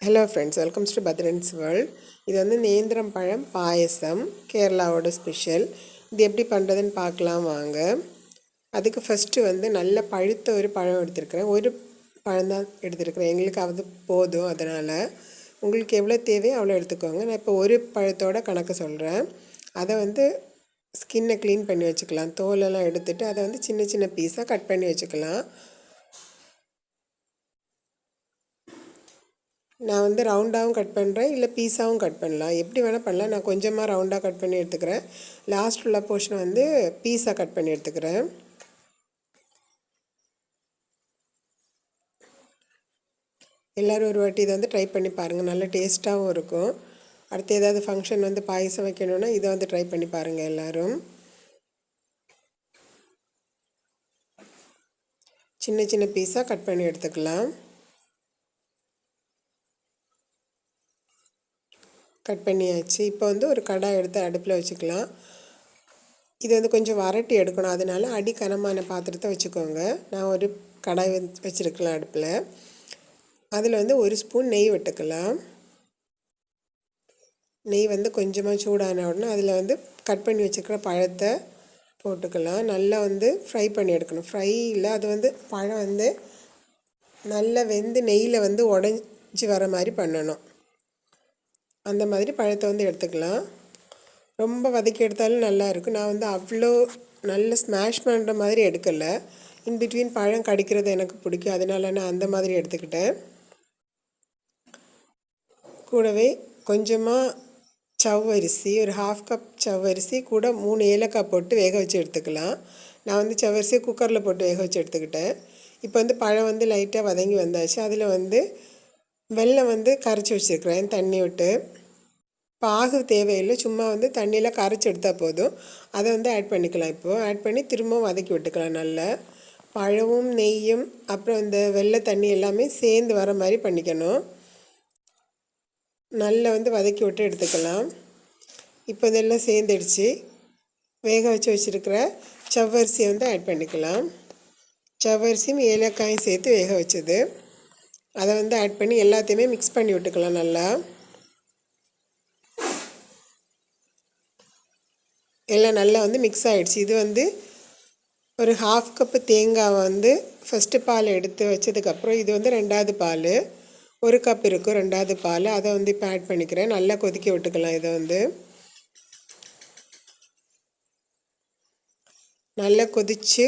Hello friends, welcomes to பத்ரன்ஸ் world. இது வந்து நேந்திரம் பழம் பாயசம், கேரளாவோட ஸ்பெஷல். இது எப்படி பண்ணுறதுன்னு பார்க்கலாம் வாங்க. அதுக்கு ஃபஸ்ட்டு வந்து நல்ல பழுத்த ஒரு பழம் எடுத்துருக்கிறேன். ஒரு பழம் தான் எடுத்துருக்கிறேன், எங்களுக்கு அது போதும். அதனால் உங்களுக்கு எவ்வளோ தேவையோ அவ்வளோ எடுத்துக்கோங்க. நான் இப்போ ஒரு பழத்தோட கணக்கு சொல்கிறேன். அதை வந்து ஸ்கின்னை க்ளீன் பண்ணி வச்சுக்கலாம். தோலெல்லாம் எடுத்துகிட்டு அதை வந்து சின்ன சின்ன பீஸாக கட் பண்ணி வச்சுக்கலாம். நான் வந்து ரவுண்டாகவும் கட் பண்ணுறேன், இல்லை பீஸாகவும் கட் பண்ணலாம். எப்படி வேணால் பண்ணலாம். நான் கொஞ்சமாக ரவுண்டாக கட் பண்ணி எடுத்துக்கிறேன். லாஸ்ட் உள்ள போர்ஷனை வந்து பீஸாக கட் பண்ணி எடுத்துக்கிறேன். எல்லோரும் ஒரு வாட்டி இதை வந்து ட்ரை பண்ணி பாருங்கள். நல்ல டேஸ்ட்டாகவும் இருக்கும். அடுத்து ஏதாவது ஃபங்க்ஷன் வந்து பாயசம் வைக்கணுன்னா இதை வந்து ட்ரை பண்ணி பாருங்கள் எல்லோரும். சின்ன சின்ன பீஸாக கட் பண்ணி எடுத்துக்கலாம். கட் பண்ணியாச்சு. இப்போ வந்து ஒரு கடாய் எடுத்து அடுப்பில் வச்சுக்கலாம். இது வந்து கொஞ்சம் வறட்டி எடுக்கணும், அதனால் அடி கனமான பாத்திரத்தை வச்சுக்கோங்க. நான் ஒரு கடாய் வச்சுருக்கலாம் அடுப்பில். அதில் வந்து ஒரு ஸ்பூன் நெய் விட்டுக்கலாம். நெய் வந்து கொஞ்சமாக சூடான உடனே அதில் வந்து கட் பண்ணி வச்சுருக்கிற பழத்தை போட்டுக்கலாம். நல்லா வந்து ஃப்ரை பண்ணி எடுக்கணும். ஃப்ரை இல்லை, அது வந்து பழம் வந்து நல்லா வெந்து நெய்யில் வந்து உடஞ்சி வர மாதிரி பண்ணணும். அந்த மாதிரி பழத்தை வந்து எடுத்துக்கலாம். ரொம்ப வதக்கி எடுத்தாலும் நல்லாயிருக்கும். நான் வந்து அவ்வளோ நல்ல ஸ்மாஷ் பண்ணுற மாதிரி எடுக்கலை. இன்பிட்வீன் பழம் கடிக்கிறது எனக்கு பிடிக்கும், அதனால நான் அந்த மாதிரி எடுத்துக்கிட்டேன். கூடவே கொஞ்சமாக சவ்வரிசி, ஒரு 1/2 கப் சவ்வரிசி கூட 3 ஏலக்காய் போட்டு வேக வச்சு எடுத்துக்கலாம். நான் வந்து சவ்வரிசியை குக்கரில் போட்டு வேக வச்சு எடுத்துக்கிட்டேன். இப்போ வந்து பழம் வந்து லைட்டாக வதங்கி வந்தாச்சு. அதில் வந்து வெல்லம் வந்து கரைச்சி வச்சுருக்கிறேன் தண்ணி விட்டு. பாகு தேவையில்லை, சும்மா வந்து தண்ணியில் கரைச்சி எடுத்தால் போதும். அதை வந்து ஆட் பண்ணிக்கலாம். இப்போது ஆட் பண்ணி திரும்பவும் வதக்கி விட்டுக்கலாம். நல்லா பழமும் நெய்யும் அப்புறம் இந்த வெள்ளை தண்ணி எல்லாமே சேர்ந்து வர மாதிரி பண்ணிக்கணும். நல்லா வந்து வதக்கி விட்டு எடுத்துக்கலாம். இப்போ இதெல்லாம் சேர்ந்துடுச்சு. வேக வச்சு வச்சுருக்கிற சவ்வரிசியை வந்து ஆட் பண்ணிக்கலாம். சவ்வரிசியும் ஏலக்காயும் சேர்த்து வேக வச்சது, அதை வந்து ஆட் பண்ணி எல்லாத்தையுமே மிக்ஸ் பண்ணி விட்டுக்கலாம். நல்லா எல்லாம் நல்லா வந்து மிக்ஸ் ஆகிடுச்சு. இது வந்து ஒரு 1/2 கப்பு தேங்காவை வந்து ஃபஸ்ட்டு பால் எடுத்து வச்சதுக்கப்புறம் இது வந்து 2வது பால், 1 கப் இருக்கும் 2வது பால். அதை வந்து இப்போ ஆட் பண்ணிக்கிறேன். நல்லா கொதிக்க விட்டுக்கலாம். இதை வந்து நல்லா கொதித்து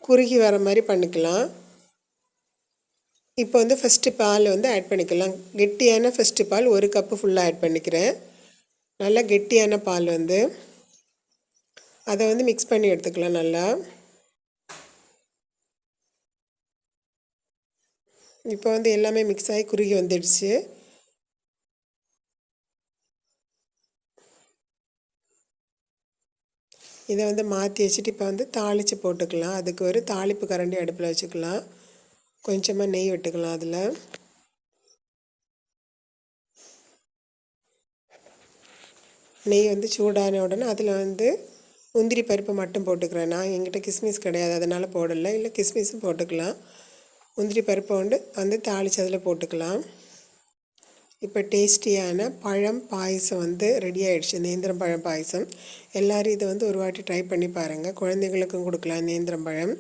குறுகி வர மாதிரி பண்ணிக்கலாம். இப்போ வந்து ஃபஸ்ட்டு பால் வந்து ஆட் பண்ணிக்கலாம். கெட்டியான ஃபஸ்ட்டு பால் 1 கப்பு ஃபுல்லாக ஆட் பண்ணிக்கிறேன். நல்லா கெட்டியான பால் வந்து அதை வந்து மிக்ஸ் பண்ணி எடுத்துக்கலாம். நல்லா இப்போ வந்து எல்லாமே மிக்ஸ் ஆகி குறுகி வந்துடுச்சு. இதை வந்து மாற்றி வச்சுட்டு இப்போ வந்து தாளித்து போட்டுக்கலாம். அதுக்கு ஒரு தாளிப்பு கரண்டி அடுப்பில் வச்சுக்கலாம். கொஞ்சமாக நெய் விட்டுக்கலாம். அதில் நெய் வந்து சூடான உடனே அதில் வந்து முந்திரி பருப்பு மட்டும் போட்டுக்கிறேன். நான் எங்கிட்ட கிஸ்மிஸ் கிடையாது, அதனால் போடலை. இல்லை கிஸ்மிஸும் போட்டுக்கலாம். முந்திரி பருப்பை வந்து தாளித்து அதில் போட்டுக்கலாம். இப்போ டேஸ்டியான பழம் பாயசம் வந்து ரெடி ஆகிடுச்சு. நேந்திரம் பழம் பாயசம். எல்லோரும் இதை வந்து ஒரு வாட்டி ட்ரை பண்ணி பாருங்கள். குழந்தைங்களுக்கும் கொடுக்கலாம். நேந்திரம் பழம்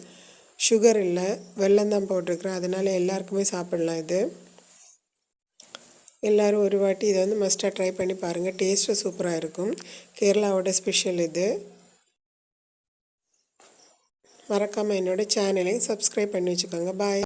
சுகர் இல்லை, வெல்லம் தான் போட்டிருக்கிறேன், அதனால் எல்லாருக்குமே சாப்பிடலாம். இது எல்லோரும் ஒரு வாட்டி இதை வந்து மஸ்ட்டாக ட்ரை பண்ணி பாருங்கள். டேஸ்ட்டு சூப்பராக இருக்கும். கேரளாவோட ஸ்பெஷல் இது. மறக்காமல் என்னோடய சேனலையும் சப்ஸ்கிரைப் பண்ணி வச்சுக்கோங்க. பாய்.